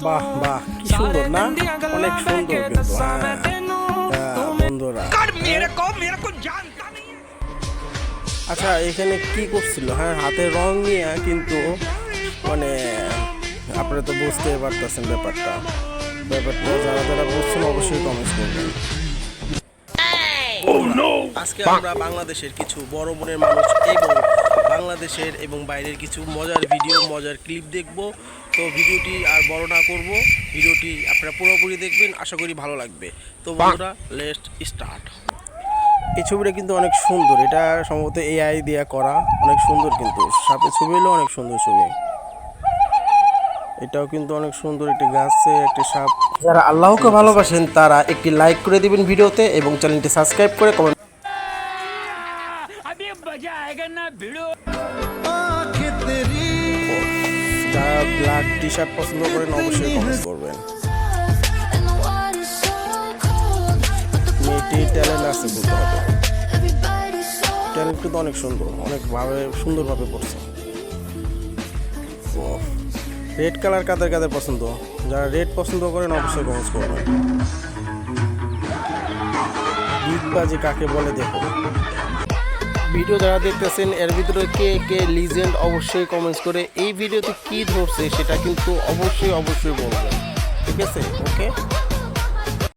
বাহ বাহ, কি সুন্দর না, অনেক সুন্দর কিন্তু। বন্ধুরা, আচ্ছা এখানে কি করছিল? হ্যাঁ, হাতে রং নিয়ে কিন্তু মানে আপনারা তো বুঝতে পারতেছেন ব্যাপারটা। যারা যারা বুঝছেন অবশ্যই কমেন্ট করবেন। আজকে আমরা বাংলাদেশের কিছু বড় মনের মানুষ এবং বাংলাদেশের এবং বাইরের কিছু মজার ভিডিও, মজার ক্লিপ দেখব। তো ভিডিওটি আর বড় না করব, ভিডিওটি আপনারা পুরোপুরি দেখবেন, আশা করি ভালো লাগবে। তো বন্ধুরা, লেটস স্টার্ট। এই ছবিটা কিন্তু অনেক সুন্দর, এটা সম্ভবত এআই দিয়ে করা, অনেক সুন্দর কিন্তু। সাপের ছবি হলো অনেক সুন্দর ছবি। এটাও কিন্তু অনেক সুন্দর, একটি গাছে একটি সাপ। যারা আল্লাহকে ভালোবাসেন তারা একটি লাইক করে দিবেন ভিডিওতে এবং চ্যানেলটি সাবস্ক্রাইব করে কমেন্ট। যারা ব্ল্যাক টি শার্ট পছন্দ করেন অবশ্যই কমেন্ট করবেন। মেয়েটির ট্যালেন্ট আছে বলতে হবে, ট্যালেন্ট কিন্তু অনেক সুন্দর, অনেকভাবে সুন্দরভাবে করছে। রেড কালার কাদের কাদের পছন্দ? যারা রেড পছন্দ করেন অবশ্যই কমেন্ট করবেন। বিগ বাজি কাকে বলে দেখো। ভিডিও যারা দেখতেছেন এর ভিতরে কে কে লিজেন্ড অবশ্যই কমেন্টস করে এই ভিডিওতে কি ধরছে সেটা কিন্তু অবশ্যই বলবেন, ঠিক আছে? ওকে।